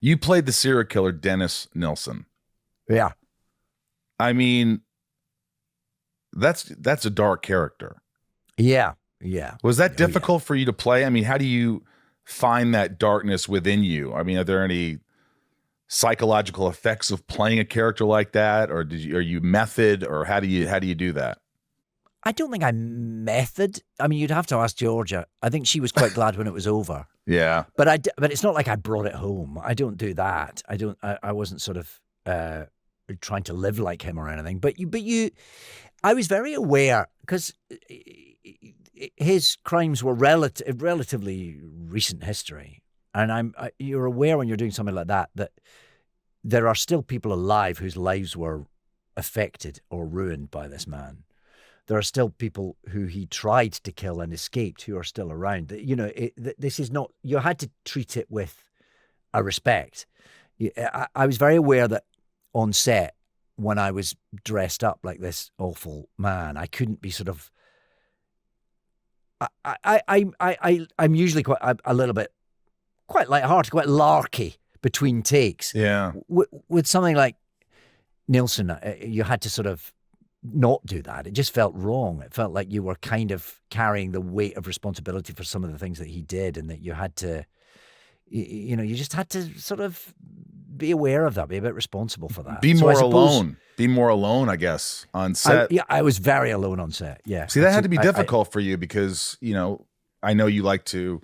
You played the serial killer Dennis Nilsson. Yeah. I mean, that's a dark character. Yeah. Yeah. Was that Oh, yeah. difficult for you to play? I mean, how do you find that darkness within you? I mean, are there any psychological effects of playing a character like that, or are you method, or how do you do that? I don't think I'm method. I mean, you'd have to ask Georgia. I think she was quite glad when it was over. Yeah. But it's not like I brought it home. I don't do that. I wasn't sort of trying to live like him or anything. I was very aware because his crimes were relatively recent history, and you're aware when you're doing something like that there are still people alive whose lives were affected or ruined by this man. There are still people who he tried to kill and escaped who are still around. This is not. You had to treat it with a respect. I was very aware that on set, when I was dressed up like this awful man, I couldn't be sort of. I'm usually quite a little bit quite lighthearted, quite larky between takes. Yeah. With something like Nilsson, you had to sort of not do that. It just felt wrong. It felt like you were kind of carrying the weight of responsibility for some of the things that he did, and that you had to, you just had to sort of be aware of that, be a bit responsible for that. Be more alone. Be more alone, I guess, on set. I was very alone on set. Yeah. See, that had to be difficult for you because, I know you like to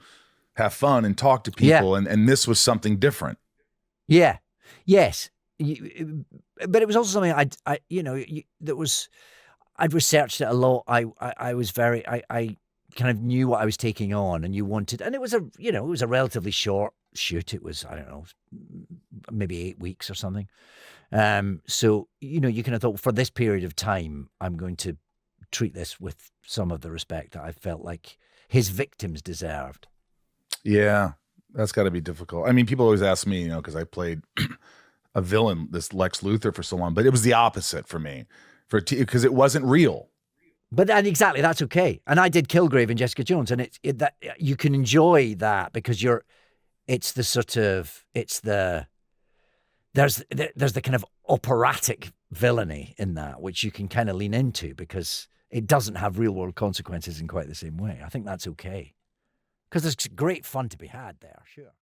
have fun and talk to people, and this was something different. Yeah. Yes. But it was also something I'd researched it a lot. I was very, I kind of knew what I was taking on, and and it was a relatively short shoot. It was, I don't know, maybe 8 weeks or something. So, you kind of thought, for this period of time, I'm going to treat this with some of the respect that I felt like his victims deserved. Yeah, that's got to be difficult. I mean, people always ask me, because I played a villain, this Lex Luthor, for so long, but it was the opposite for me, because it wasn't real. And exactly, that's okay. And I did Kilgrave in Jessica Jones, and that you can enjoy that because there's the kind of operatic villainy in that, which you can kind of lean into because it doesn't have real world consequences in quite the same way. I think that's okay because there's great fun to be had there, sure.